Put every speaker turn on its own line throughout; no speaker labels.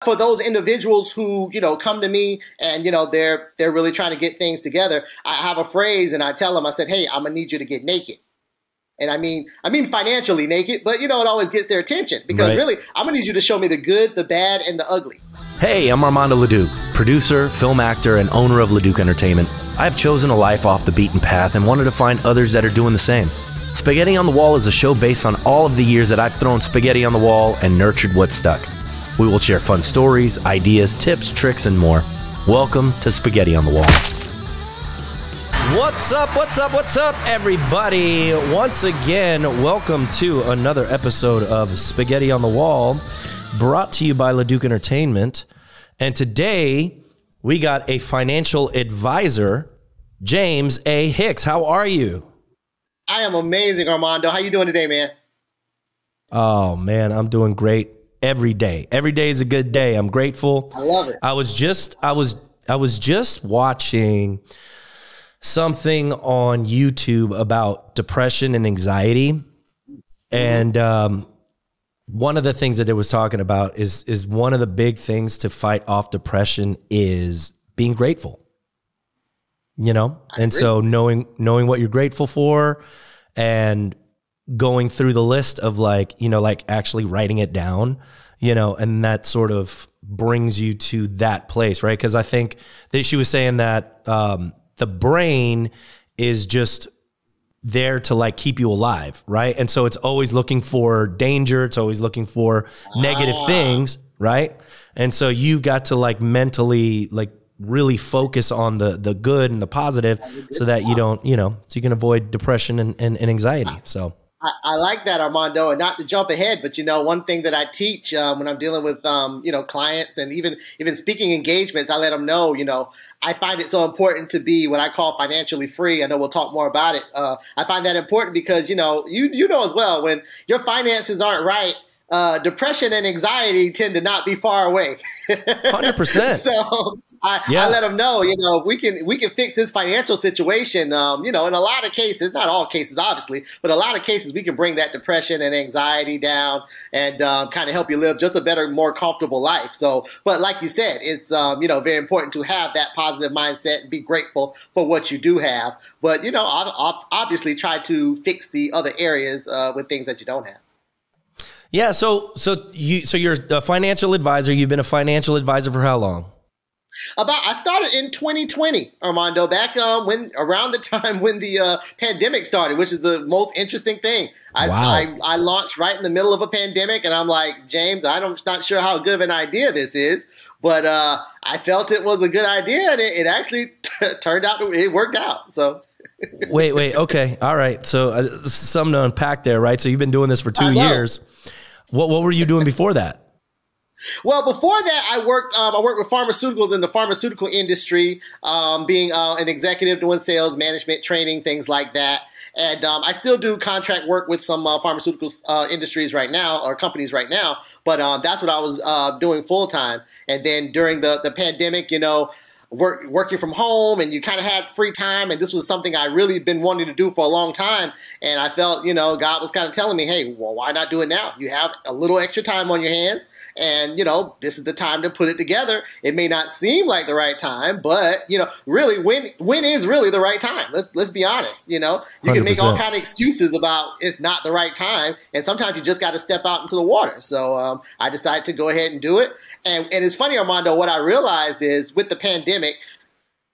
For those individuals who, come to me and, they're really trying to get things together, I have a phrase and I tell them, I said, hey, I'm gonna need you to get naked. And I mean financially naked, but it always gets their attention because really, I'm gonna need you to show me the good, the bad, and the ugly.
Hey, I'm Armando LeDuc, producer, film actor, and owner of LeDuc Entertainment. I've chosen a life off the beaten path and wanted to find others that are doing the same. Spaghetti on the Wall is a show based on all of the years that I've thrown spaghetti on the wall and nurtured what's stuck. We will share fun stories, ideas, tips, tricks, and more. Welcome to Spaghetti on the Wall. What's up, everybody? Once again, welcome to another episode of Spaghetti on the Wall, brought to you by LeDuc Entertainment. And today, we got a financial advisor, James A. Hicks. How are you?
I am amazing, Armando. How you doing today, man?
Oh, man, I'm doing great. Every day is a good day. I'm grateful.
I love it.
I was just watching something on YouTube about depression and anxiety, and one of the things that it was talking about is one of the big things to fight off depression is being grateful. So knowing what you're grateful for and going through the list of like actually writing it down, and that sort of brings you to that place, right? Because I think that she was saying that the brain is just there to like keep you alive, right? And so it's always looking for danger. It's always looking for negative things, right? And so you've got to like mentally like really focus on the good and the positive so that you don't, so you can avoid depression and anxiety. So
I like that, Armando, and not to jump ahead, but one thing that I teach when I'm dealing with clients and even speaking engagements, I let them know, I find it so important to be what I call financially free. I know we'll talk more about it. I find that important because you know as well, when your finances aren't right, depression and anxiety tend to not be far away.
100%.
So I let them know, we can fix this financial situation. In a lot of cases, not all cases, obviously, but a lot of cases, we can bring that depression and anxiety down and kind of help you live just a better, more comfortable life. So, but like you said, it's very important to have that positive mindset and be grateful for what you do have. But obviously, try to fix the other areas with things that you don't have.
Yeah. So you're a financial advisor. You've been a financial advisor for how long?
I started in 2020, Armando, back around the time when the pandemic started, which is the most interesting thing. I launched right in the middle of a pandemic, and I'm like, James, I'm not sure how good of an idea this is, but I felt it was a good idea, and it actually turned out, it worked out. So.
Wait, okay. All right. So something to unpack there, right? So you've been doing this for 2 years. What were you doing before that?
Well, before that, I worked with pharmaceuticals in the pharmaceutical industry, being an executive, doing sales, management, training, things like that. And I still do contract work with some pharmaceutical industries right now, or companies right now. But that's what I was doing full time. And then during the pandemic, working from home, and you kind of had free time, and this was something I really been wanting to do for a long time, and I felt, God was kind of telling me, hey, well, why not do it now? You have a little extra time on your hands, and, this is the time to put it together. It may not seem like the right time, but, really, when is really the right time? Let's be honest, You can
100%.
Make all kind of excuses about it's not the right time, and sometimes you just got to step out into the water. So I decided to go ahead and do it. And it's funny, Armando, what I realized is with the pandemic,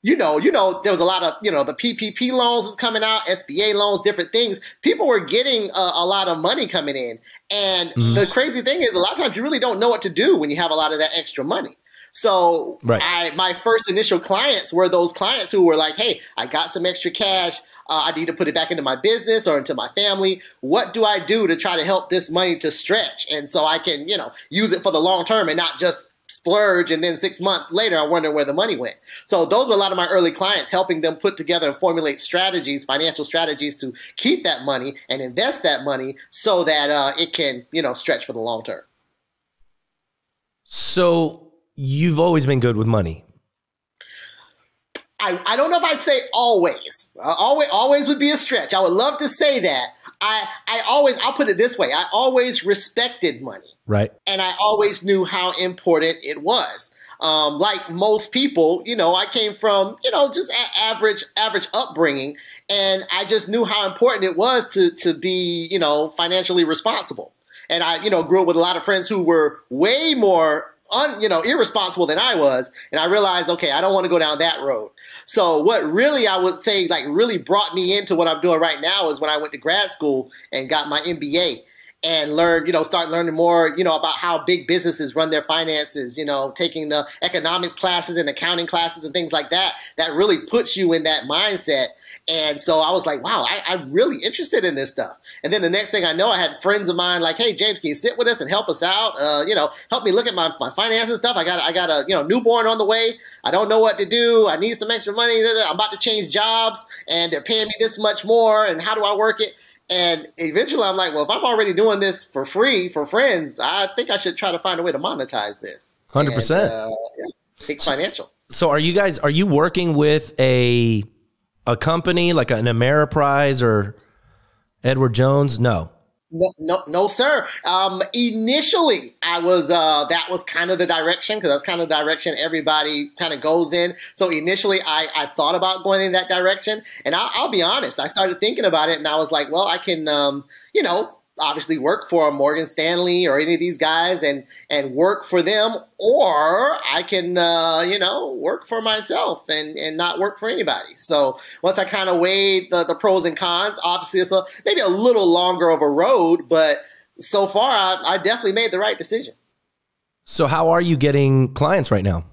there was a lot of, the PPP loans was coming out, SBA loans, different things. People were getting a lot of money coming in. And the crazy thing is a lot of times you really don't know what to do when you have a lot of that extra money. So my first initial clients were those clients who were like, hey, I got some extra cash. I need to put it back into my business or into my family. What do I do to try to help this money to stretch? And so I can, use it for the long term and not just splurge, and then 6 months later, I wonder where the money went. So those were a lot of my early clients, helping them put together and formulate strategies, financial strategies to keep that money and invest that money so that it can, stretch for the long term.
So you've always been good with money.
I don't know if I'd say always. Always would be a stretch. I would love to say that. I'll put it this way. I always respected money.
Right.
And I always knew how important it was. Like most people, I came from, just average upbringing. And I just knew how important it was to be, financially responsible. And I, grew up with a lot of friends who were way more irresponsible than I was. And I realized, okay, I don't want to go down that road. So what really I would say really brought me into what I'm doing right now is when I went to grad school and got my MBA and start learning more, about how big businesses run their finances, taking the economic classes and accounting classes and things like that, that really puts you in that mindset. And so I was like, wow, I'm really interested in this stuff. And then the next thing I know, I had friends of mine like, hey, James, can you sit with us and help us out? Help me look at my finances stuff. I got a newborn on the way. I don't know what to do. I need some extra money. I'm about to change jobs and they're paying me this much more. And how do I work it? And eventually I'm like, well, if I'm already doing this for free for friends, I think I should try to find a way to monetize this.
100%.
Hicks Financial.
So are you working with a company like an Ameriprise or Edward Jones? No.
No, sir. Initially, I was that was kind of the direction, because that's kind of the direction everybody kind of goes in. So initially, I thought about going in that direction, and I'll be honest, I started thinking about it, and I was like, well, I can, obviously work for Morgan Stanley or any of these guys and work for them, or I can, work for myself and not work for anybody. So once I kind of weighed the pros and cons, obviously it's maybe a little longer of a road, but so far I definitely made the right decision.
So how are you getting clients right now?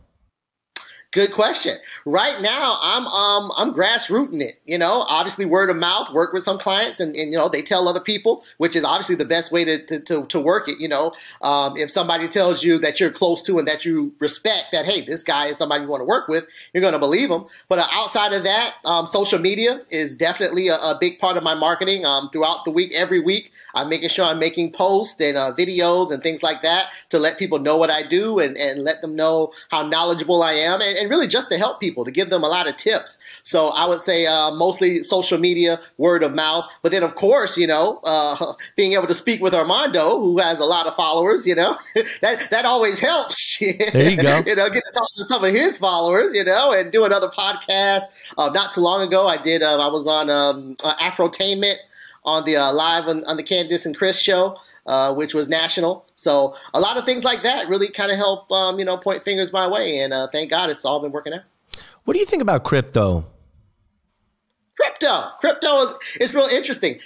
Good question. Right now, I'm grassrooting it. Obviously word of mouth. Work with some clients, and they tell other people, which is obviously the best way to work it. If somebody tells you that you're close to and that you respect, that hey, this guy is somebody you want to work with, you're going to believe them. But outside of that, social media is definitely a big part of my marketing. Throughout the week, every week, I'm making sure I'm making posts and videos and things like that to let people know what I do and let them know how knowledgeable I am, and really just to help people, to give them a lot of tips. So I would say mostly social media, word of mouth. But then, of course, being able to speak with Armando, who has a lot of followers, that always helps.
There you go.
Get to talk to some of his followers, and do another podcast. Not too long ago, I was on Afrotainment on the live on the Candace and Chris show, which was national. So a lot of things like that really kind of help, point fingers my way. And thank God it's all been working out.
What do you think about crypto?
Crypto is real interesting.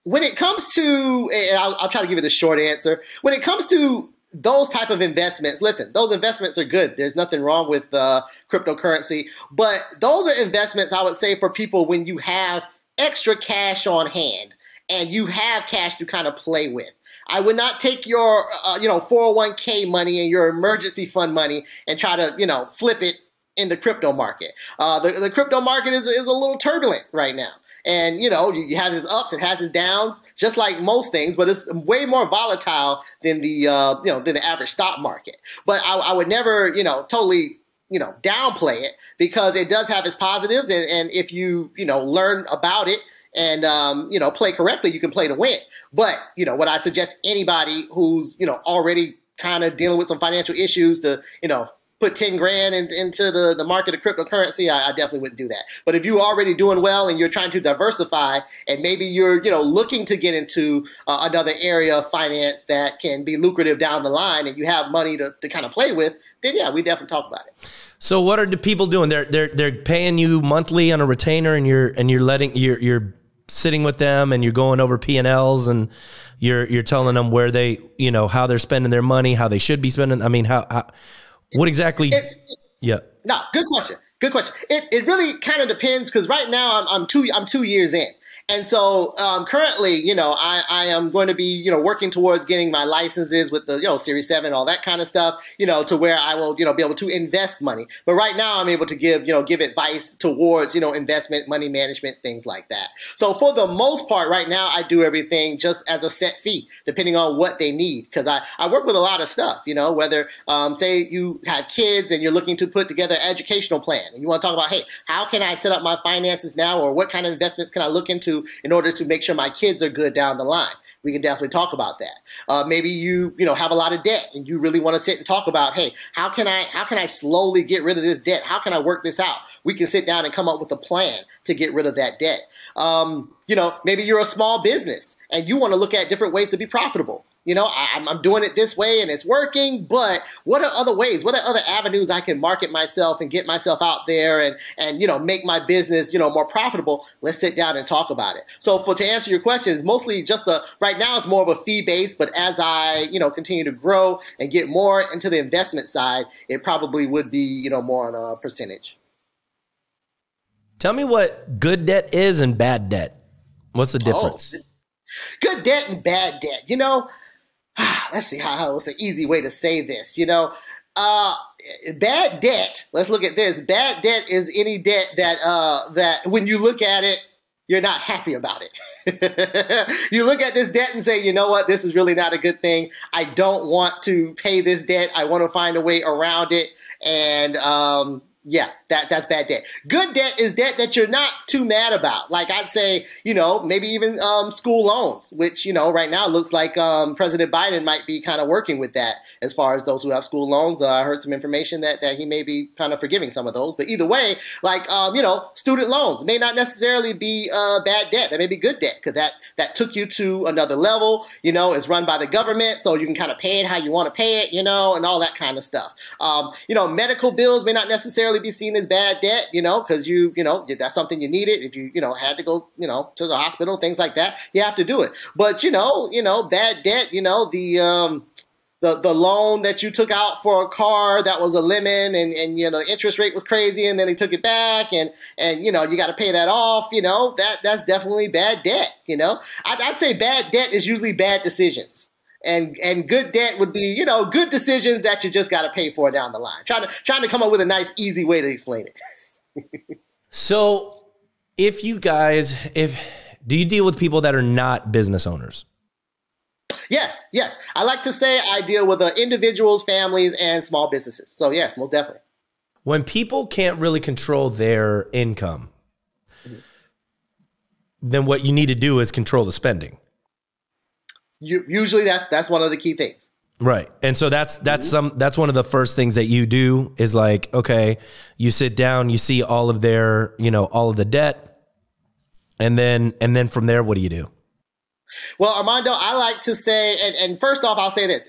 When it comes to, and I'll try to give it a short answer. When it comes to those type of investments, listen, those investments are good. There's nothing wrong with cryptocurrency. But those are investments, I would say, for people when you have extra cash on hand and you have cash to kind of play with. I would not take your, 401k money and your emergency fund money and try to, flip it in the crypto market. The crypto market is a little turbulent right now. And, you have its ups, it has its downs, just like most things, but it's way more volatile than the average stock market. But I would never, totally, downplay it, because it does have its positives. And if you, learn about it and, play correctly, you can play to win. But, what I suggest anybody who's, already kind of dealing with some financial issues to, put 10 grand into the market of cryptocurrency, I definitely wouldn't do that. But if you're already doing well and you're trying to diversify, and maybe you're, looking to get into another area of finance that can be lucrative down the line, and you have money to kind of play with, then yeah, we definitely talk about it.
So what are the people doing? They're paying you monthly on a retainer, and you're sitting with them and you're going over P&Ls and you're telling them where they, how they're spending their money, how they should be spending. I mean, how what exactly? Yeah.
No, good question. Good question. It really kind of depends, because right now I'm 2 years in, And so currently, I am going to be, working towards getting my licenses with the, Series 7, all that kind of stuff, to where I will, be able to invest money. But right now I'm able to give advice towards, investment, money management, things like that. So for the most part, right now, I do everything just as a set fee, depending on what they need. Because I work with a lot of stuff, whether, say you have kids and you're looking to put together an educational plan and you want to talk about, hey, how can I set up my finances now, or what kind of investments can I look into in order to make sure my kids are good down the line. We can definitely talk about that. Maybe you have a lot of debt and you really want to sit and talk about, hey, how can I slowly get rid of this debt? How can I work this out? We can sit down and come up with a plan to get rid of that debt. Maybe you're a small business and you want to look at different ways to be profitable. I'm doing it this way and it's working, but what are other ways? What are other avenues I can market myself and get myself out there and make my business, more profitable? Let's sit down and talk about it. So to answer your question, it's mostly just right now it's more of a fee base, but as I, continue to grow and get more into the investment side, it probably would be, more on a percentage.
Tell me what good debt is and bad debt. What's the difference?
Good debt and bad debt. Let's see what's an easy way to say this. Bad debt. Let's look at this. Bad debt is any debt that when you look at it, you're not happy about it. You look at this debt and say, you know what, this is really not a good thing. I don't want to pay this debt. I want to find a way around it. And yeah, that's bad debt. Good debt is debt that you're not too mad about. Like I'd say, maybe even school loans, which, right now looks like President Biden might be kind of working with that as far as those who have school loans. I heard some information that he may be kind of forgiving some of those. But either way, like, student loans may not necessarily be bad debt. That may be good debt because that took you to another level. It's run by the government, so you can kind of pay it how you want to pay it, and all that kind of stuff. Medical bills may not necessarily be seen as bad debt, because that's something you needed. If you, had to go, to the hospital, things like that, you have to do it. But, bad debt, the loan that you took out for a car that was a lemon and the interest rate was crazy and then they took it back and you got to pay that off, that's definitely bad debt, I'd say bad debt is usually bad decisions. And good debt would be, good decisions that you just got to pay for down the line. Trying to come up with a nice, easy way to explain it.
So do you deal with people that are not business owners?
Yes. I like to say I deal with individuals, families, and small businesses. So yes, most definitely.
When people can't really control their income, then what you need to do is control the spending.
Usually that's one of the key things.
Right. And so that's one of the first things that you do is like, okay, you sit down, you see all of their, all of the debt. And then from there, what do you do?
Well, Armando, I like to say, and first off, I'll say this,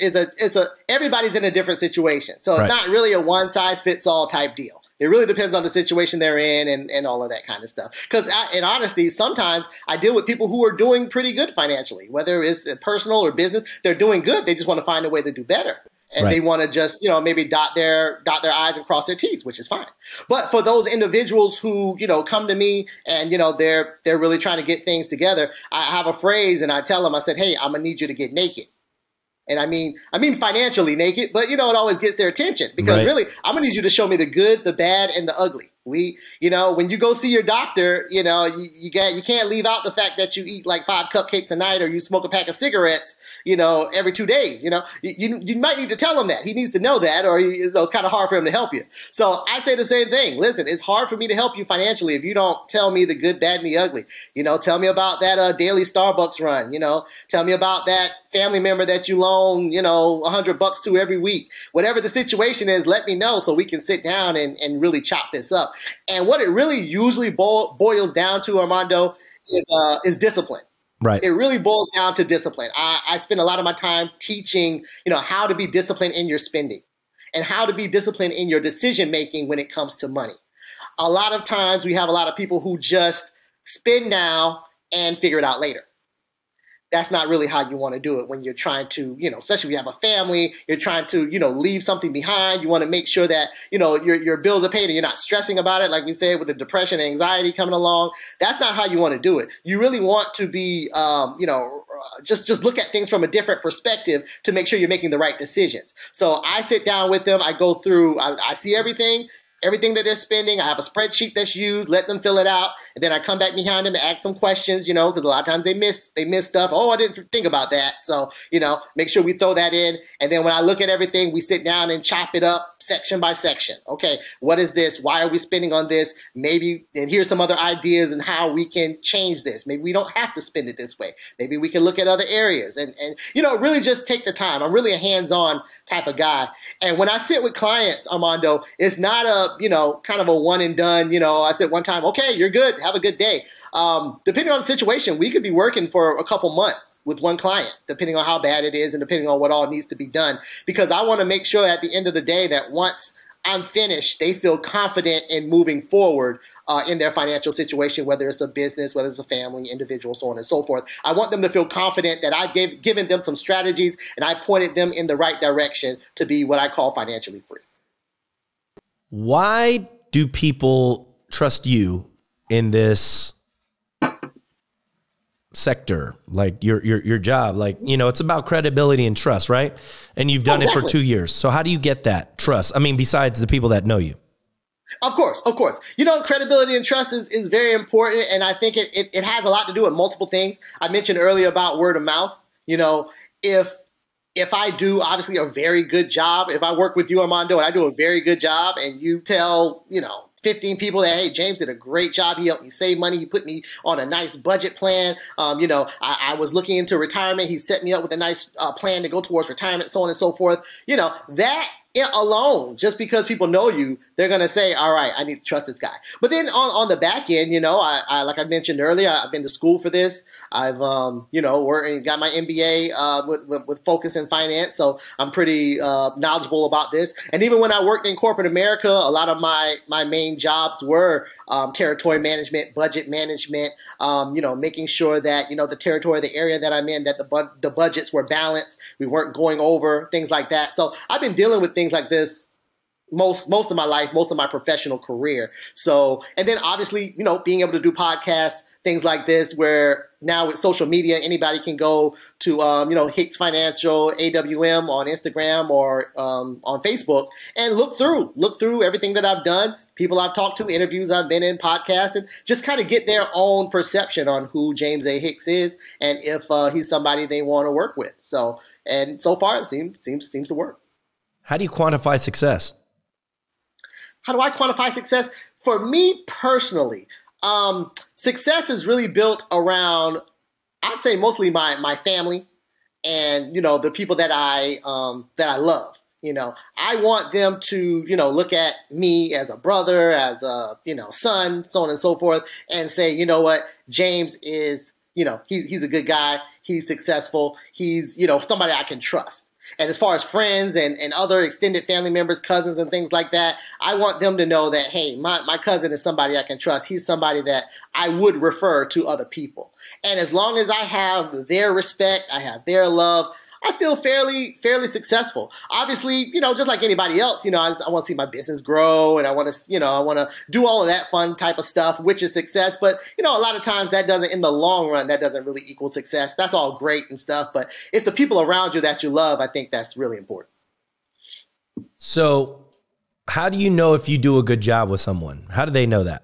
everybody's in a different situation. So it's not really a one size fits all type deal. It really depends on the situation they're in and all of that kind of stuff. Because in honesty, sometimes I deal with people who are doing pretty good financially, whether it's personal or business. They're doing good. They just want to find a way to do better. And they want to just, maybe dot their I's and cross their T's, which is fine. But for those individuals who, come to me and, they're really trying to get things together, I have a phrase and I tell them, I said, hey, I'm going to need you to get naked. And I mean financially naked, but it always gets their attention because really, I'm gonna need you to show me the good, the bad, and the ugly. When you go see your doctor, you can't leave out the fact that you eat like 5 cupcakes a night or you smoke a pack of cigarettes, every 2 days. You might need to tell him that. He needs to know that, or it's kind of hard for him to help you. So I say the same thing. Listen, it's hard for me to help you financially if you don't tell me the good, bad, and the ugly. Tell me about that daily Starbucks run. Tell me about that family member that you loan, $100 to every week. Whatever the situation is, let me know so we can sit down and really chop this up. And what it really usually boils down to, Armando, is discipline. Right. It really boils down to discipline. I spend a lot of my time teaching, how to be disciplined in your spending and how to be disciplined in your decision making when it comes to money. A lot of times we have a lot of people who just spend now and figure it out later. that's not really how you want to do it when you're trying to, especially if you have a family, you're trying to, leave something behind. You want to make sure that, your bills are paid and you're not stressing about it. Like we said, with the depression and anxiety coming along, that's not how you want to do it. You really want to be, just look at things from a different perspective to make sure you're making the right decisions. So I sit down with them. I go through, I see everything that they're spending. I have a spreadsheet that's used, let them fill it out. And then I come back behind them and ask some questions, because a lot of times they miss stuff. Oh, I didn't think about that. So, make sure we throw that in. And then when I look at everything, we sit down and chop it up section by section. Okay, what is this? Why are we spending on this? Maybe, and here's some other ideas and how we can change this. Maybe we don't have to spend it this way. Maybe we can look at other areas and really just take the time. I'm really a hands-on type of guy. And when I sit with clients, Armando, it's not a, kind of a one and done, I said one time, okay, you're good. Have a good day. Depending on the situation, we could be working for a couple months with one client, depending on how bad it is and depending on what all needs to be done. Because I want to make sure at the end of the day that once I'm finished, they feel confident in moving forward in their financial situation, whether it's a business, whether it's a family, individual, so on and so forth. I want them to feel confident that I've given them some strategies and I pointed them in the right direction to be what I call financially free.
Why do people trust you in this sector, like your job? Like, it's about credibility and trust, right? And you've done it for 2 years. So how do you get that trust? I mean, besides the people that know you.
Of course. Credibility and trust is very important. And I think it has a lot to do with multiple things. I mentioned earlier about word of mouth. If I do obviously a very good job, if I work with you, Armando, and I do a very good job and you tell, 15 people that, hey, James did a great job. He helped me save money. He put me on a nice budget plan. I was looking into retirement. He set me up with a nice plan to go towards retirement, so on and so forth. That alone, just because people know you, they're going to say, all right, I need to trust this guy. But then on the back end, I like I mentioned earlier, I've been to school for this. I've, worked and got my MBA with focus in finance. So I'm pretty knowledgeable about this. And even when I worked in corporate America, a lot of my main jobs were territory management, budget management, making sure that, the territory, the area that I'm in, that the budgets were balanced. We weren't going over, things like that. So I've been dealing with things like this most of my life, most of my professional career. So, and then obviously, being able to do podcasts, things like this, where now with social media, anybody can go to, Hicks Financial, AWM on Instagram or on Facebook and look through everything that I've done, people I've talked to, interviews I've been in, podcasts, and just kind of get their own perception on who James A. Hicks is and if he's somebody they want to work with. So, and so far it seems to work.
How do you quantify success?
How do I quantify success? For me personally, success is really built around, I'd say mostly my family and, the people that I love. I want them to, look at me as a brother, as a, son, so on and so forth, and say, you know what, James is, he's a good guy. He's successful. He's, somebody I can trust. And as far as friends and other extended family members, cousins and things like that, I want them to know that, hey, my cousin is somebody I can trust. He's somebody that I would refer to other people. And as long as I have their respect, I have their love, I feel fairly successful. Obviously, just like anybody else, I want to see my business grow and I want to do all of that fun type of stuff, which is success. But, a lot of times that doesn't, in the long run, that doesn't really equal success. That's all great and stuff, but it's the people around you that you love. I think that's really important.
So how do you know if you do a good job with someone? How do they know that?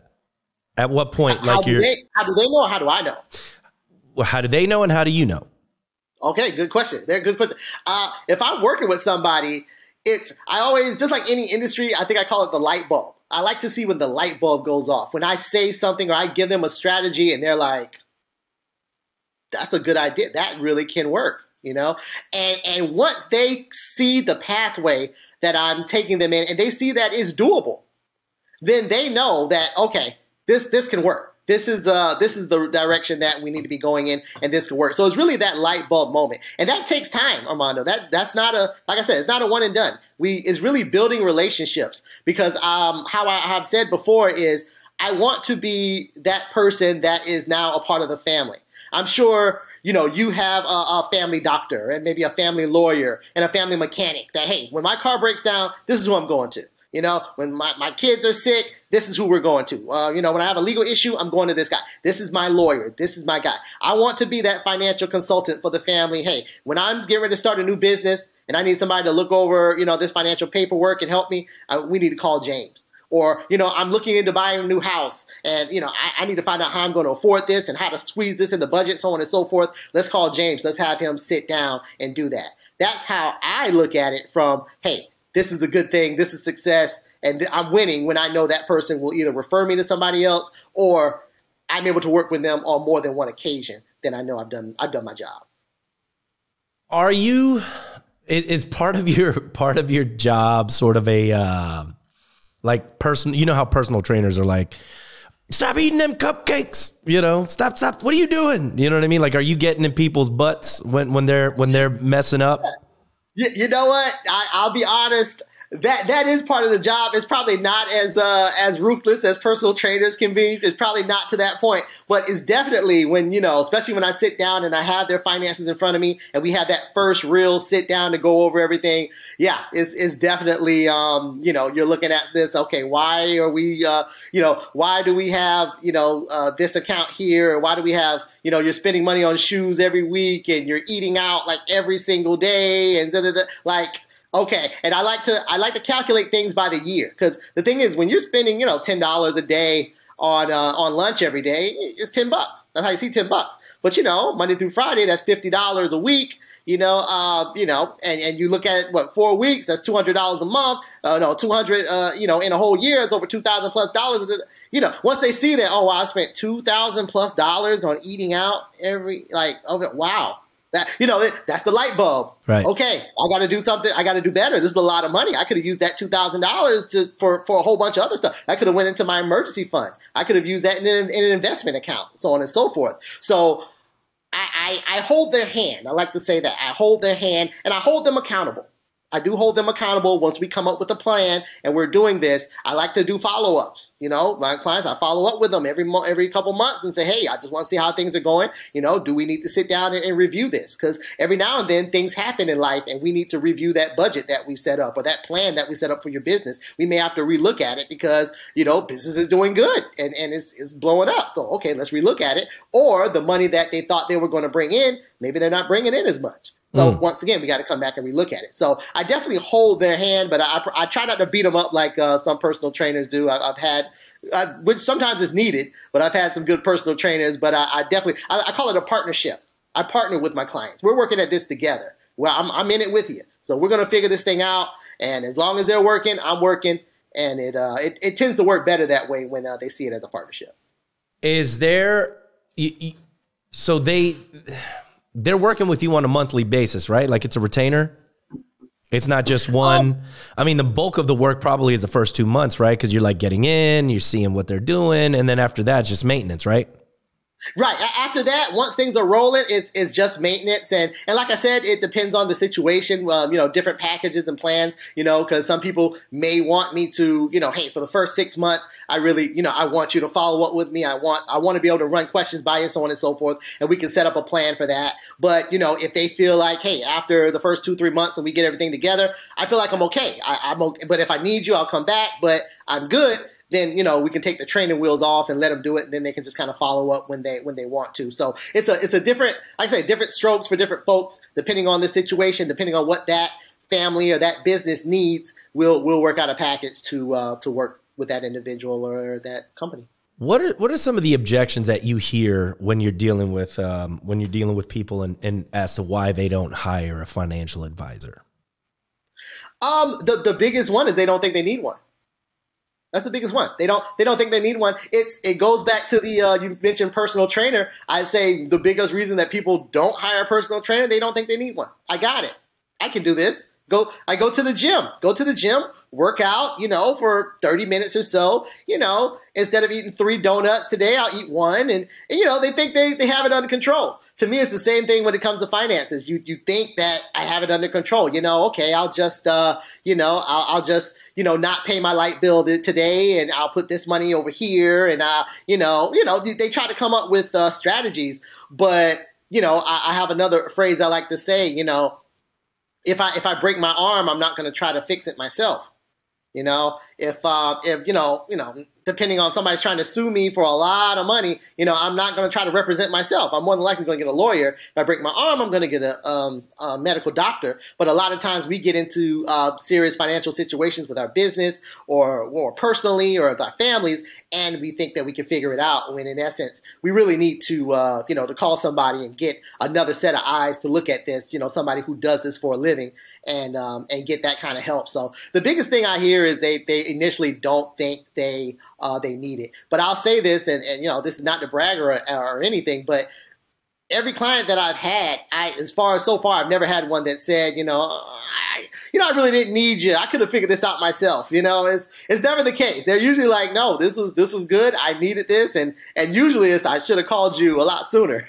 At what point?
How do they know or how do I know?
Well, how do they know and how do you know?
Okay, good question. Good question. If I'm working with somebody, I always, just like any industry, I think I call it the light bulb. I like to see when the light bulb goes off. When I say something or I give them a strategy and they're like, that's a good idea. That really can work, And once they see the pathway that I'm taking them in and they see that it's doable, then they know that, okay, this can work. This is the direction that we need to be going in, and this can work. So it's really that light bulb moment, and that takes time, Armando. That's not like I said, it's not a one and done. It's really building relationships because how I have said before is I want to be that person that is now a part of the family. I'm sure you have a family doctor and maybe a family lawyer and a family mechanic that, hey, when my car breaks down, this is who I'm going to. When my kids are sick, this is who we're going to. When I have a legal issue, I'm going to this guy. This is my lawyer. This is my guy. I want to be that financial consultant for the family. Hey, when I'm getting ready to start a new business and I need somebody to look over, this financial paperwork and help me, we need to call James. Or, I'm looking into buying a new house and, I need to find out how I'm going to afford this and how to squeeze this in the budget, so on and so forth. Let's call James. Let's have him sit down and do that. That's how I look at it from, hey, this is a good thing. This is success. And I'm winning when I know that person will either refer me to somebody else or I'm able to work with them on more than one occasion. Then I know I've done my job.
Is part of your job sort of a, like person, how personal trainers are like, stop eating them cupcakes, stop. What are you doing? You know what I mean? Like, are you getting in people's butts when they're messing up?
You know what? I'll be honest. That is part of the job. It's probably not as ruthless as personal trainers can be. It's probably not to that point, but it's definitely when, especially when I sit down and I have their finances in front of me and we have that first real sit down to go over everything. Yeah, it's definitely, you're looking at this. Okay, why are we, why do we have, this account here? Or why do we have, you're spending money on shoes every week and you're eating out like every single day and like. Okay, and I like to calculate things by the year, because the thing is, when you're spending $10 a day on lunch every day, it's $10. That's how you see $10. But Monday through Friday, that's $50 a week. And you look at it, 4 weeks, that's $200 a month. 200 in a whole year, it's over $2,000 plus dollars. Once they see that, I spent $2,000 plus dollars on eating out wow. That's the light bulb.
Right.
Okay, I got to do something. I got to do better. This is a lot of money. I could have used that $2,000 for a whole bunch of other stuff. I could have went into my emergency fund. I could have used that in an investment account, so on and so forth. So I hold their hand. I like to say that. I hold their hand and I hold them accountable. I do hold them accountable once we come up with a plan and we're doing this. I like to do follow-ups. My clients, I follow up with them every couple months and say, hey, I just want to see how things are going. Do we need to sit down and review this? Because every now and then things happen in life and we need to review that budget that we set up or that plan that we set up for your business. We may have to relook at it because, business is doing good and it's blowing up. So, okay, let's relook at it. Or the money that they thought they were going to bring in, maybe they're not bringing in as much. So once again, we got to come back and relook at it. So I definitely hold their hand, but I try not to beat them up like some personal trainers do. I've had, which sometimes is needed, but I've had some good personal trainers. But I definitely, I call it a partnership. I partner with my clients. We're working at this together. Well, I'm in it with you. So we're going to figure this thing out. And as long as they're working, I'm working. And it tends to work better that way when they see it as a partnership.
Is there, so they're working with you on a monthly basis, right? Like it's a retainer? It's not just one. The bulk of the work probably is the first 2 months, right? Because you're like getting in, you're seeing what they're doing. And then after that, it's just maintenance, right?
Right. After that, once things are rolling, it's just maintenance. And like I said, it depends on the situation, different packages and plans, because some people may want me to, hey, for the first 6 months, I really, I want you to follow up with me. I want to be able to run questions by you, so on and so forth. And we can set up a plan for that. But, if they feel like, hey, after the first 2-3 months and we get everything together, I feel like I'm okay. I'm okay. But if I need you, I'll come back. But I'm good. Then, we can take the training wheels off and let them do it. And then they can just kind of follow up when they want to. So it's a different, like I say, different strokes for different folks, depending on the situation, depending on what that family or that business needs. We'll work out a package to work with that individual or that company.
What are some of the objections that you hear when you're dealing with people and as to why they don't hire a financial advisor?
The biggest one is they don't think they need one. That's the biggest one. They don't think they need one. It goes back to the you mentioned personal trainer. I say the biggest reason that people don't hire a personal trainer, they don't think they need one. I got it. I can do this. I go to the gym. Go to the gym, work out, for 30 minutes or so. Instead of eating 3 donuts today, I'll eat 1. And they think they have it under control. To me, it's the same thing when it comes to finances. You think that I have it under control. Okay, I'll just, I'll just, not pay my light bill today, and I'll put this money over here, and they try to come up with strategies, but I have another phrase I like to say, if I break my arm, I'm not going to try to fix it myself. If depending on somebody's trying to sue me for a lot of money, I'm not going to try to represent myself. I'm more than likely going to get a lawyer. If I break my arm, I'm going to get a medical doctor. But a lot of times we get into serious financial situations with our business or personally or with our families, and we think that we can figure it out. When in essence, we really need to call somebody and get another set of eyes to look at this. Somebody who does this for a living and get that kind of help. So the biggest thing I hear is they initially don't think they need it. But I'll say this, and this is not to brag or anything, but every client that I've had, so far, I've never had one that said, I really didn't need you. I could have figured this out myself. It's never the case. They're usually like, no, this was good. I needed this, and usually I should have called you a lot sooner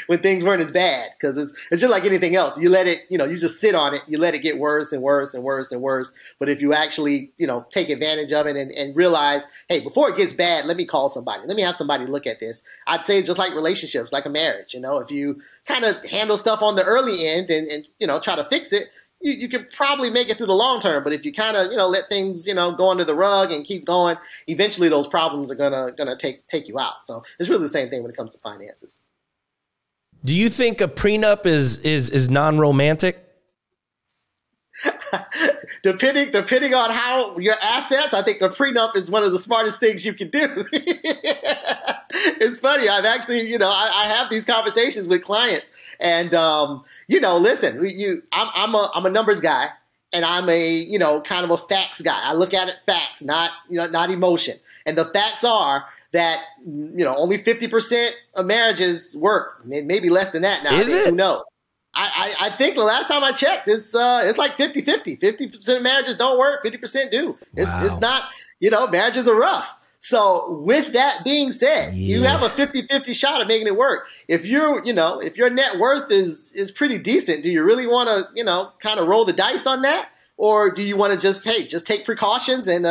when things weren't as bad, because it's just like anything else. You let it, you just sit on it. You let it get worse and worse and worse and worse. But if you actually, take advantage of it and realize, hey, before it gets bad, let me call somebody. Let me have somebody look at this. I'd say just like relationships, like a marriage. If you kind of handle stuff on the early end and try to fix it, you can probably make it through the long term. But if you kind of, let things, go under the rug and keep going, eventually those problems are gonna take you out. So it's really the same thing when it comes to finances.
Do you think a prenup is non-romantic?
Depending on how your assets, I think the prenup is one of the smartest things you can do. It's funny. I've actually, I have these conversations with clients, and listen, I'm a numbers guy, and I'm a kind of a facts guy. I look at it facts, not emotion. And the facts are that only 50% of marriages work, maybe less than that now.
Is it?
Who knows? I think the last time I checked, it's like 50-50. 50% of marriages don't work, 50% do. It's not, marriages are rough. So with that being said, you have a 50-50 shot of making it work. If if your net worth is pretty decent, do you really want to, kind of roll the dice on that? Or do you want to just take precautions and,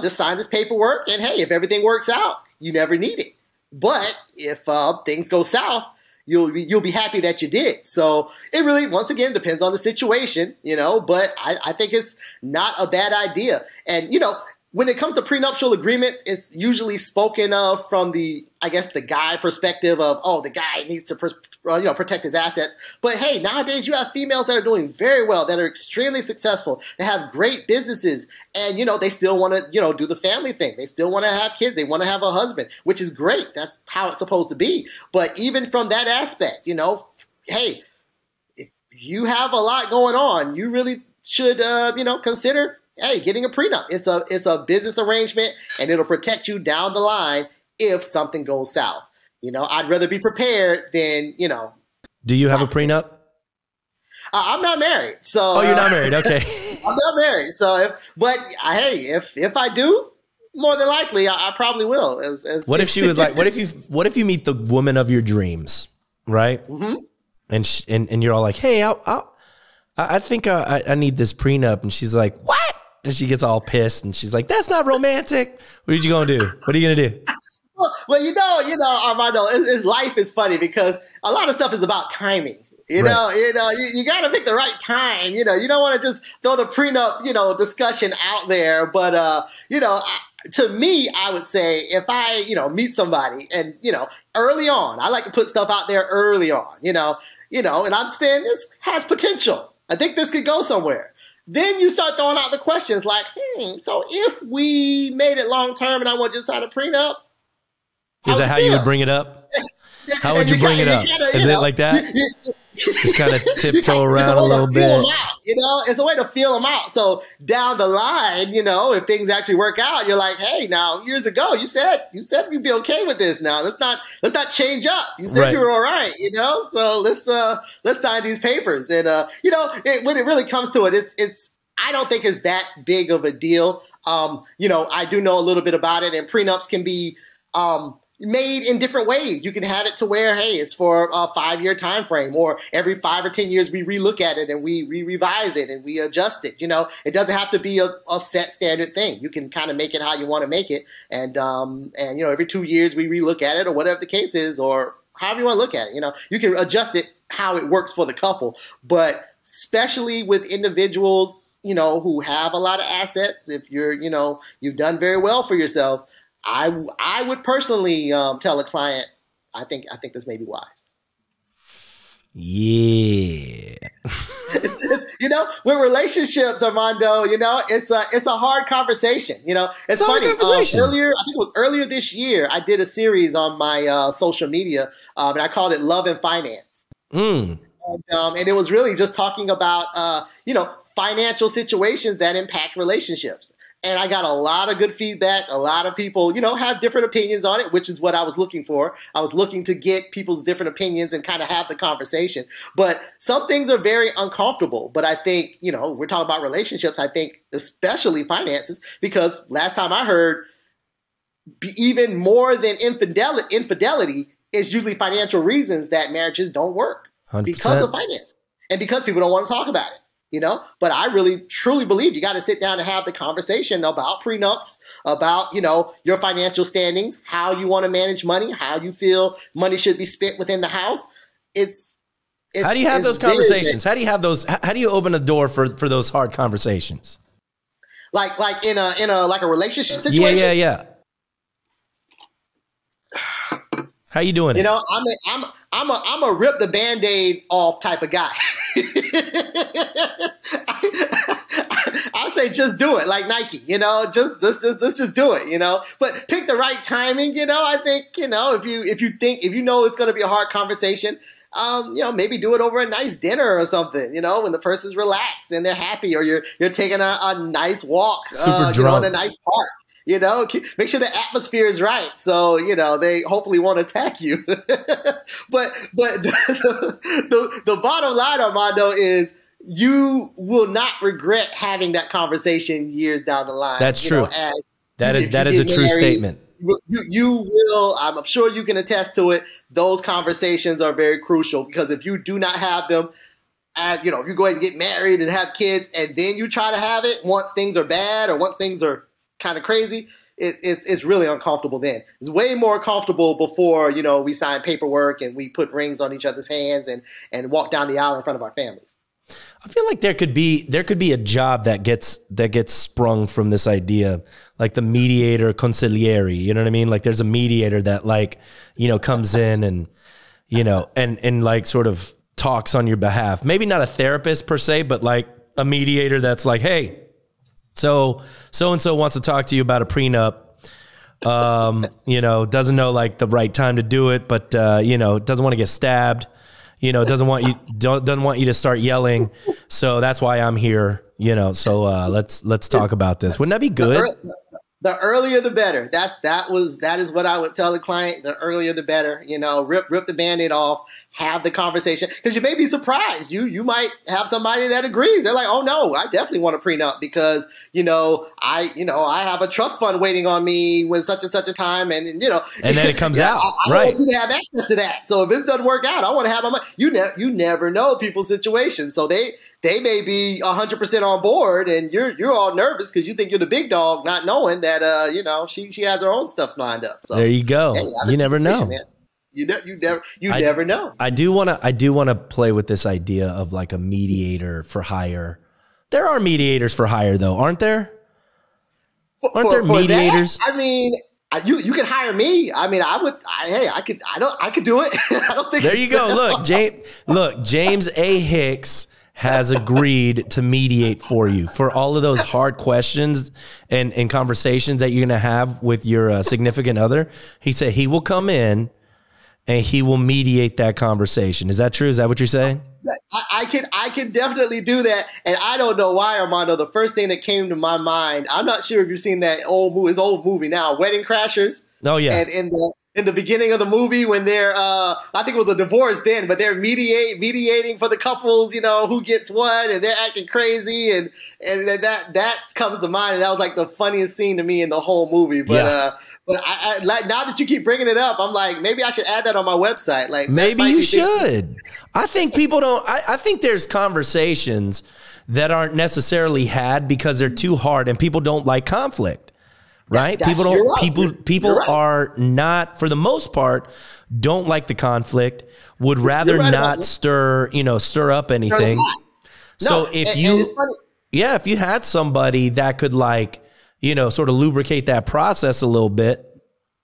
just sign this paperwork, and hey, if everything works out, you never need it. But if things go south, you'll be happy that you did. So it really, once again, depends on the situation, but I think it's not a bad idea. And, when it comes to prenuptial agreements, it's usually spoken of from the guy perspective of, oh, the guy needs to protect his assets. But hey, nowadays you have females that are doing very well, that are extremely successful, that have great businesses, and they still want to do the family thing. They still want to have kids. They want to have a husband, which is great. That's how it's supposed to be. But even from that aspect, hey, if you have a lot going on, you really should consider, hey, getting a prenup. It's a business arrangement, and it'll protect you down the line if something goes south. I'd rather be prepared than,
Do you have a prenup?
I'm not married. So
Oh, you're not married. Okay.
I'm not married. So if I do, more than likely I probably will.
What if she was like, what if you meet the woman of your dreams, right? Mm-hmm. And you're all like, hey, I think I need this prenup. And she's like, what? And she gets all pissed, and she's like, that's not romantic. What are you going to do? What are you going to do?
Well, Armando, life is funny because a lot of stuff is about timing. You got to pick the right time. You don't want to just throw the prenup, discussion out there. But, to me, I would say if I, meet somebody and, early on, I like to put stuff out there early on, and I'm saying this has potential. I think this could go somewhere. Then you start throwing out the questions like, so if we made it long term and I want to just sign a prenup?
Is that how you would bring it up? How would you bring it up? Is it like that? Just kind of tiptoe around a little bit.
It's a way to feel them out. So down the line, if things actually work out, you're like, hey, now years ago you said you'd be okay with this. Now let's not change up. You said you were all right. So let's sign these papers. And when it really comes to it, it's I don't think it's that big of a deal. I do know a little bit about it, and prenups can be made in different ways. You can have it to where, hey, it's for a 5-year time frame, or every 5 or 10 years we relook at it and we revise it and we adjust it. It doesn't have to be a set standard thing. You can kind of make it how you want to make it, and every 2 years we relook at it, or whatever the case is, or however you want to look at it. You can adjust it how it works for the couple, but especially with individuals, who have a lot of assets, if you've done very well for yourself, I would personally tell a client, I think this may be wise.
Yeah.
With relationships, Armando, it's a hard conversation. It's funny. Earlier, I think it was earlier this year, I did a series on my social media, and I called it Love and Finance. And it was really just talking about, financial situations that impact relationships. And I got a lot of good feedback. A lot of people, have different opinions on it, which is what I was looking for. I was looking to get people's different opinions and kind of have the conversation. But some things are very uncomfortable. But I think, we're talking about relationships. I think especially finances, because last time I heard, even more than infidelity is usually financial reasons that marriages don't work
100%.
Because of finance and because people don't want to talk about it. But I really truly believe you got to sit down and have the conversation about prenups, about, your financial standings, how you want to manage money, how you feel money should be spent within the house.
How do you have those conversations? How do you have those? How do you open a door for those hard conversations?
Like in a relationship situation?
Yeah. How you doing?
I'm a rip the Band-Aid off type of guy. I say just do it, like Nike. Let's just do it. But pick the right timing. I think if you know it's going to be a hard conversation, maybe do it over a nice dinner or something. When the person's relaxed and they're happy, or you're taking a nice walk,
super drunk,
in a nice park. Make sure the atmosphere is right, so they hopefully won't attack you. but the bottom line, Armando, is you will not regret having that conversation years down the line.
That's true. That is a true statement.
You will. I'm sure you can attest to it. Those conversations are very crucial, because if you do not have them, if you go ahead and get married and have kids, and then you try to have it once things are bad or once things are kind of crazy, it's really uncomfortable then. It's way more comfortable before, we sign paperwork and we put rings on each other's hands and walk down the aisle in front of our families.
I feel like there could be a job that gets sprung from this idea, like the mediator consigliere, you know what I mean? Like there's a mediator that comes in and, and like sort of talks on your behalf. Maybe not a therapist per se, but like a mediator that's like, hey, so-and-so wants to talk to you about a prenup, doesn't know like the right time to do it, but, doesn't want to get stabbed, doesn't want you to start yelling. So that's why I'm here, so let's talk about this. Wouldn't that be good?
The earlier the better. That is what I would tell the client. The earlier the better. Rip the Band-Aid off. Have the conversation, because you may be surprised. You might have somebody that agrees. They're like, oh no, I definitely want a prenup because I have a trust fund waiting on me when such and such a time, and then it comes out. I
right.
want you to have access to that. So if this doesn't work out, I want to have my money. You never know people's situations. So they may be 100% on board, and you're all nervous because you think you're the big dog, not knowing that she has her own stuff lined up. So
there you go. Hey, you never know.
Man. You never know.
I do want to play with this idea of like a mediator for hire. There are mediators for hire though, aren't there? Aren't there mediators?
That, I mean, you can hire me. I mean, I could do it. I don't think.
There you go. Look, James A. Hicks has agreed to mediate for you for all of those hard questions and conversations that you're going to have with your significant other. He said he will come in and he will mediate that conversation. Is that true? Is that what you're saying?
I can definitely do that. And I don't know why, Armando. The first thing that came to my mind, I'm not sure if you've seen that old movie now, Wedding Crashers.
Oh yeah.
And in the beginning of the movie when they're, I think it was a divorce then, but they're mediating for the couples, who gets what, and they're acting crazy, and that comes to mind. And that was like the funniest scene to me in the whole movie. But
yeah.
But now that you keep bringing it up, I'm like, maybe I should add that on my website. Like,
maybe you should. I think people don't. I think there's conversations that aren't necessarily had because they're too hard and people don't like conflict. right? People
you're
don't,
right.
people
You're right.
are not, for the most part, don't like the conflict, would rather
You're right about
not
this.
stir up anything.
No,
So if
and it's funny.
if you had somebody that could like, sort of lubricate that process a little bit,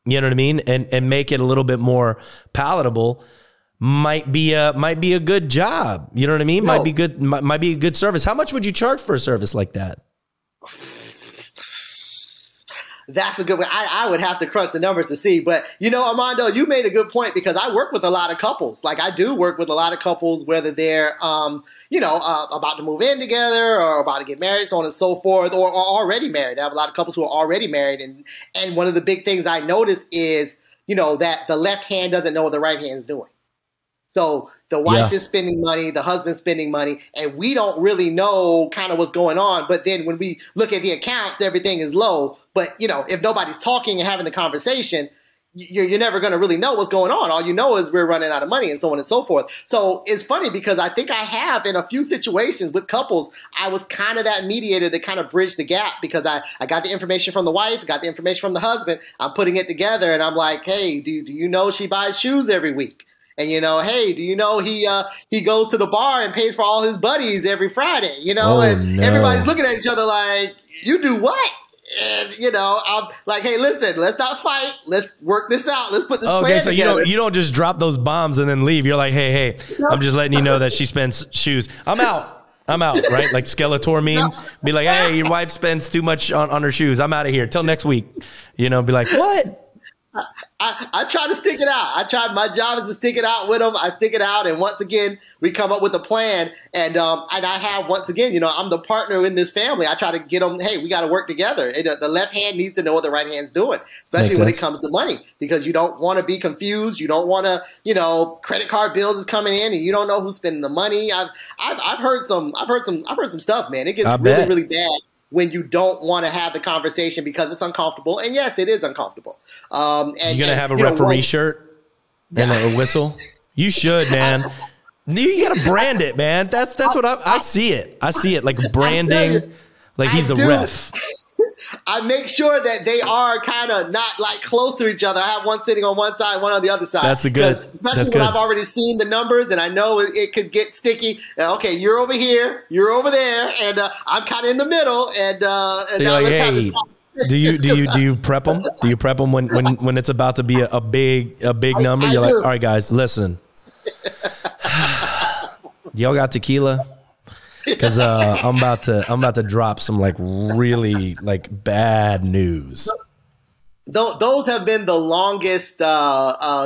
you know what I mean? And make it a little bit more palatable, might be a good job. You know what I mean?
No.
Might be a good service. How much would you charge for a service like that?
That's a good one. I would have to crunch the numbers to see. But, Armando, you made a good point because I work with a lot of couples. Like I do work with a lot of couples, whether they're, about to move in together or about to get married, so on and so forth, or already married. I have a lot of couples who are already married. And one of the big things I notice is, that the left hand doesn't know what the right hand is doing. So the wife is spending money, the husband's spending money, and we don't really know kind of what's going on. But then when we look at the accounts, everything is low. But, if nobody's talking and having the conversation, you're never going to really know what's going on. All you know is we're running out of money and so on and so forth. So it's funny because I think I have in a few situations with couples, I was kind of that mediator to kind of bridge the gap because I got the information from the wife, got the information from the husband. I'm putting it together and I'm like, hey, do you know she buys shoes every week? And, hey, do you know he goes to the bar and pays for all his buddies every Friday, Everybody's looking at each other like, you do what? And, I'm like, hey, listen, let's not fight. Let's work this out. Let's put this plan
so
together.
you don't just drop those bombs and then leave. You're like, hey, I'm just letting you know that she spends shoes. I'm out, right? Like Skeletor meme. Be like, hey, your wife spends too much on her shoes. I'm out of here. Till next week. Be like, what?
I try to stick it out. My job is to stick it out with them. I stick it out. And once again, we come up with a plan. And I have, once again, I'm the partner in this family. I try to get them, hey, we got to work together. The left hand needs to know what the right hand's doing, especially when it comes to money, because you don't want to be confused. You don't want to, credit card bills is coming in and you don't know who's spending the money. I've heard some stuff, man. It gets really, really bad when you don't want to have the conversation because it's uncomfortable. And yes, it is uncomfortable. And
you're going to have a referee shirt and a whistle? You should, man. You got to brand it, man. That's what I see it. I see it like branding, like he's the ref.
I make sure that they are kind of not like close to each other. I have one sitting on one side, one on the other side.
That's good.
Especially when I've already seen the numbers and I know it could get sticky. Okay, you're over here, you're over there, and I'm kind of in the middle. And
so you're like, hey, do you prep them? Do you prep them when it's about to be a big number? You're like, all right, guys, listen. Y'all got tequila? Because I'm about to drop some like really like bad news.
Those have been the longest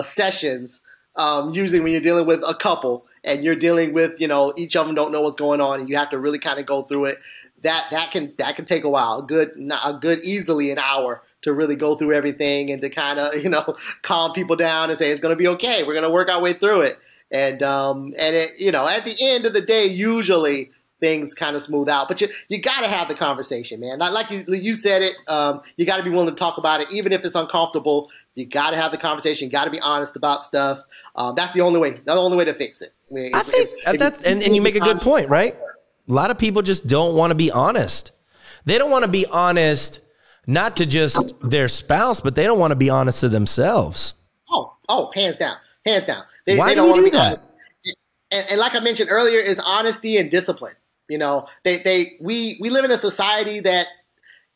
sessions. Usually when you're dealing with a couple and you're dealing with each of them don't know what's going on and you have to really kind of go through it. That can take a while. A good easily an hour to really go through everything and to kind of calm people down and say it's going to be okay. We're going to work our way through it. And it at the end of the day, usually things kind of smooth out, but you got to have the conversation, man. Not like you said it. You got to be willing to talk about it, even if it's uncomfortable. You got to have the conversation. You got to be honest about stuff. That's the only way. The only way to fix it.
I think that's and you make a good point, right? A lot of people just don't want to be honest. They don't want to be honest, not to just their spouse, but they don't want to be honest to themselves.
Oh, hands down.
Why do we do that?
And like I mentioned earlier, is honesty and discipline. We live in a society that,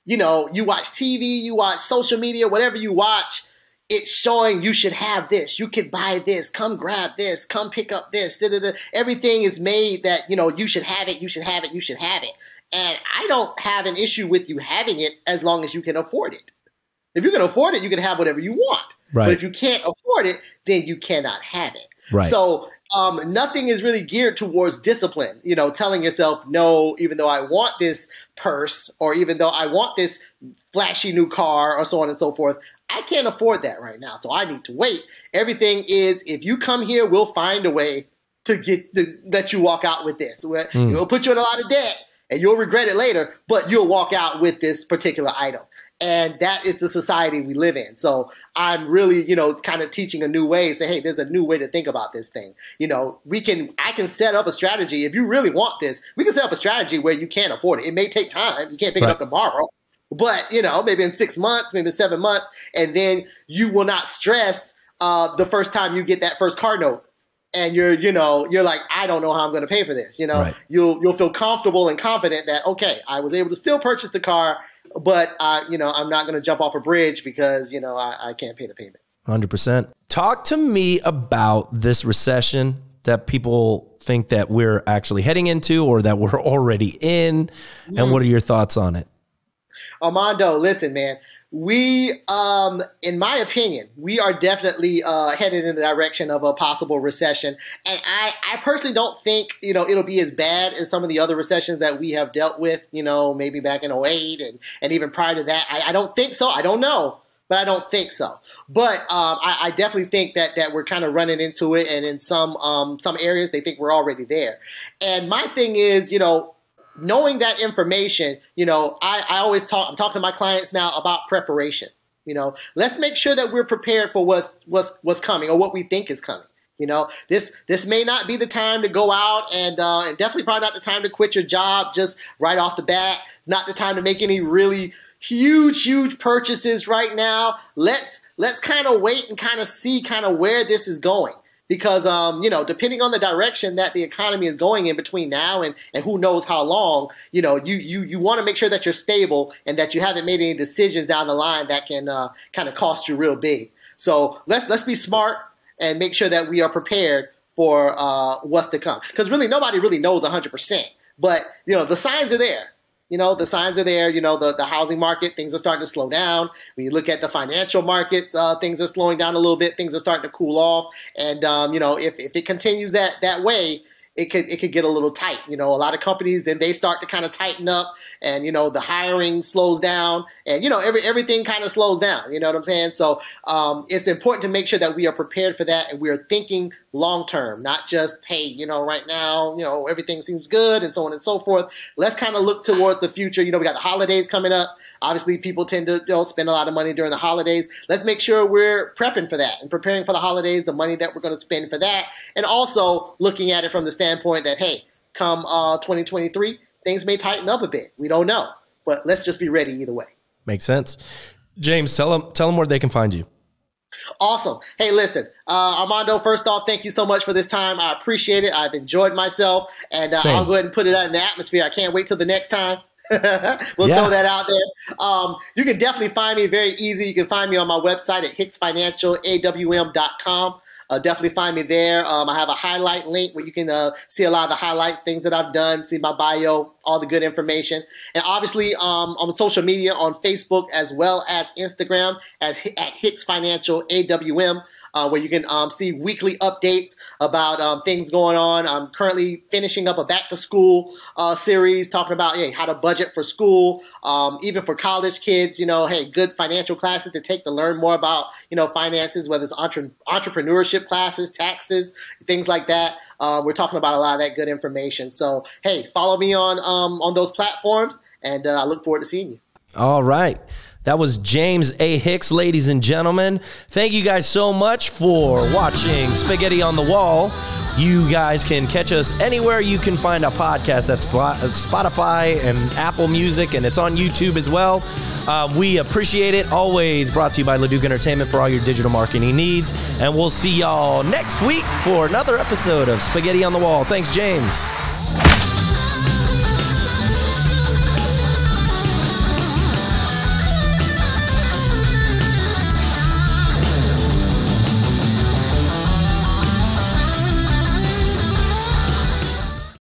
you watch TV, you watch social media, whatever you watch, it's showing you should have this, you could buy this, come grab this, come pick up this. Everything is made that, you should have it, you should have it, you should have it. And I don't have an issue with you having it as long as you can afford it. If you can afford it, you can have whatever you want.
Right.
But if you can't afford it, then you cannot have it.
Right.
So nothing is really geared towards discipline, telling yourself, no, even though I want this purse or even though I want this flashy new car or so on and so forth, I can't afford that right now. So I need to wait. Everything is, if you come here, we'll find a way to let you walk out with this. We'll put you in a lot of debt and you'll regret it later, but you'll walk out with this particular item. And that is the society we live in. So I'm really, kind of teaching a new way. Say, hey, there's a new way to think about this thing. I can set up a strategy. If you really want this, we can set up a strategy where you can't afford it. It may take time. You can't pick it up tomorrow. but maybe in 6 months, maybe 7 months, and then you will not stress the first time you get that first car note. And you're like, I don't know how I'm going to pay for this.
Right.
You'll feel comfortable and confident that, okay, I was able to still purchase the car, but I'm not going to jump off a bridge because, I can't pay the payment.
100%. Talk to me about this recession that people think that we're actually heading into or that we're already in. And what are your thoughts on it?
Armando, listen, man. We, in my opinion, we are definitely headed in the direction of a possible recession. And I personally don't think, it'll be as bad as some of the other recessions that we have dealt with, maybe back in 2008 and even prior to that. I don't think so. I don't know, but I don't think so. But I definitely think that we're kind of running into it. And in some areas, they think we're already there. And my thing is, knowing that information, I always I'm talking to my clients now about preparation. Let's make sure that we're prepared for what's coming or what we think is coming. This may not be the time to go out and definitely probably not the time to quit your job just right off the bat. Not the time to make any really huge purchases right now. Let's kind of wait and kind of see kind of where this is going. Because, depending on the direction that the economy is going in between now and who knows how long, you want to make sure that you're stable and that you haven't made any decisions down the line that can kind of cost you real big. So let's be smart and make sure that we are prepared for what's to come. Because really, nobody really knows 100%. But, the signs are there. The signs are there. The housing market, things are starting to slow down. When you look at the financial markets, things are slowing down a little bit. Things are starting to cool off. And, if it continues that way, it could get a little tight. A lot of companies, then they start to kind of tighten up and, the hiring slows down and, everything kind of slows down. You know what I'm saying? So it's important to make sure that we are prepared for that and we are thinking long term, not just, hey, right now, everything seems good and so on and so forth. Let's kind of look towards the future. We got the holidays coming up. Obviously, people tend to spend a lot of money during the holidays. Let's make sure we're prepping for that and preparing for the holidays, the money that we're going to spend for that. And also looking at it from the standpoint that, hey, come 2023, things may tighten up a bit. We don't know. But let's just be ready either way.
Makes sense. James, tell them where they can find you.
Awesome. Hey, listen, Armando, first off, thank you so much for this time. I appreciate it. I've enjoyed myself. And I'll go ahead and put it out in the atmosphere. I can't wait till the next time. We'll throw that out there. You can definitely find me very easy. You can find me on my website at hicksfinancialawm.com. Definitely find me there. I have a highlight link where you can see a lot of the highlights, things that I've done, see my bio, all the good information. And obviously on social media, on Facebook as well as Instagram at Hicks Financial AWM. Where you can see weekly updates about things going on. I'm currently finishing up a back-to-school series talking about how to budget for school, even for college kids, good financial classes to take to learn more about, finances, whether it's entrepreneurship classes, taxes, things like that. We're talking about a lot of that good information. So, hey, follow me on those platforms, and I look forward to seeing you.
All right. That was James A. Hicks, ladies and gentlemen. Thank you guys so much for watching Spaghetti on the Wall. You guys can catch us anywhere you can find a podcast. That's Spotify and Apple Music, and it's on YouTube as well. We appreciate it. Always brought to you by LeDuc Entertainment for all your digital marketing needs. And we'll see y'all next week for another episode of Spaghetti on the Wall. Thanks, James.